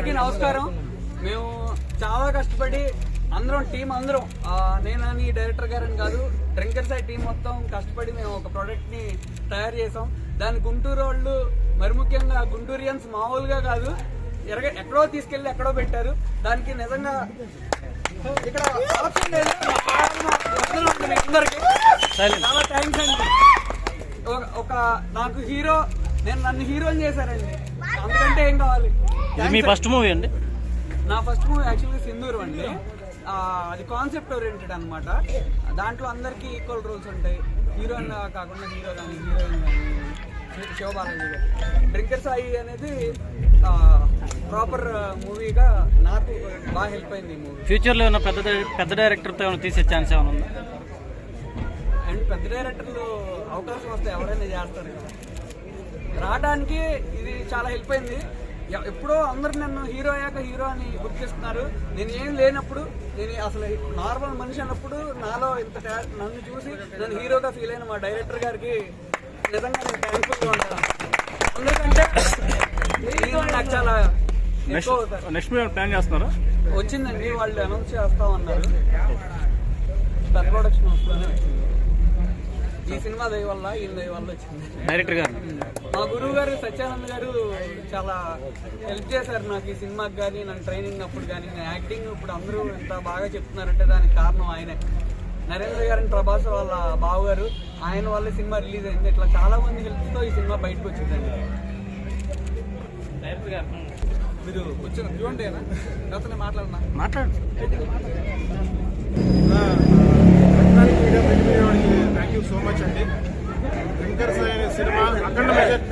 అందరికీ నమస్కారం. మేము చాలా కష్టపడి టీం అందరం నేనని డైరెక్టర్ గారని కాదు, డ్రింకర్ సైడ్ టీం మొత్తం కష్టపడి మేము ఒక ప్రోడక్ట్ ని తయారు చేసాం. దాని గుంటూరు వాళ్ళు మరి ముఖ్యంగా గుంటూరియన్స్ మామూలుగా కాదు, ఎక్కడో తీసుకెళ్లి ఎక్కడో పెట్టారు. దానికి నిజంగా ఇక్కడ అందరికి చాలా థ్యాంక్స్ అండి. నాకు నన్ను హీరోని చేశారండి, అందుకంటే ఏం కావాలి. మీ ఫస్ట్ మూవీ అండి? నా ఫస్ట్ మూవీ యాక్చువల్గా సింధూరం అండి. అది కాన్సెప్ట్ ఓరియంటెడ్ అనమాట. దాంట్లో అందరికీ ఈక్వల్ రోల్స్ ఉంటాయి. హీరోయిన్ కాకుండా హీరో కానీ హీరోయిన్ కానీ శివబాలాజీ గారు. డ్రింకర్ సాయి అనేది ప్రాపర్ మూవీగా నాకు బాగా హెల్ప్ అయింది ఈ మూవీ. ఫ్యూచర్లో ఏమైనా పెద్ద డైరెక్టర్తో ఏమైనా తీసే ఛాన్స్ ఏమైనా ఉందా? అండ్ పెద్ద డైరెక్టర్లు అవకాశం వస్తే ఎవరైనా చేస్తారు కదా. రావడానికి ఇది చాలా హెల్ప్ అయింది. ఎప్పుడో అందరు నన్ను హీరో అయ్యాక హీరో అని గుర్తిస్తున్నారు. నేను ఏం లేనప్పుడు, నేను అసలు నార్మల్ మనిషి అన్నప్పుడు నాలో నన్ను చూసి నన్ను హీరోగా ఫీల్ అయిన మా డైరెక్టర్ గారికి నిజంగా నేను థ్యాంక్ఫుల్గా ఉంటాను. ఎందుకంటే నాకు చాలా నెక్స్ట్ ప్లాన్ చేస్తున్నారా? వచ్చిందండి, వాళ్ళు అనౌన్స్ చేస్తామన్నారు. పెద్ద ప్రొడక్షన్ వస్తుందని వచ్చింది. ఈ సినిమా దయ వల్ల వచ్చింది. డైరెక్టర్ గారు మా గురువు గారు సత్యానంద్ గారు చాలా హెల్ప్ చేశారు నాకు ఈ సినిమాకి కానీ, నన్ను ట్రైనింగ్ అప్పుడు కానీ. నేను యాక్టింగ్ ఇప్పుడు అందరూ ఎంత బాగా చెప్తున్నారంటే దానికి కారణం ఆయనే. నరేంద్ర గారిని ప్రభాస్ వాళ్ళ బావు గారు, ఆయన వల్ల సినిమా రిలీజ్ అయింది. ఇట్లా చాలా మంది హెల్ప్తో ఈ సినిమా బయటకు వచ్చిందండి. డైరెక్టర్ గారు మీరు వచ్చిన చూడండి మాట్లాడు. థ్యాంక్ యూ సో మచ్ అండి. డ్రింకర్ సాయి అనే సినిమా అఖండ మెజర్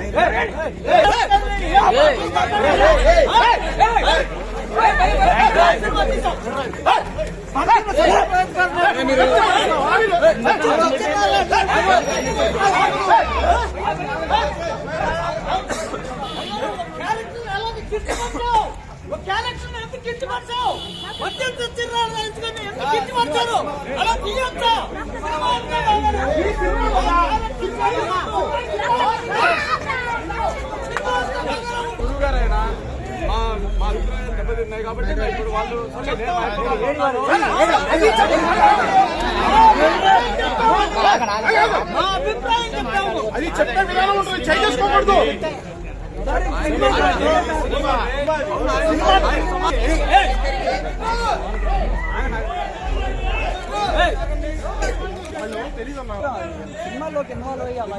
గురుగారైనా మా అభిప్రాయాలు దెబ్బతిన్నాయి కాబట్టి ఇప్పుడు వాళ్ళు అది చెప్పే విధానం ఉంటుంది, చేసుకోకూడదు. సినిమాలోకి ఇన్వాల్వ్ అయ్యి అలా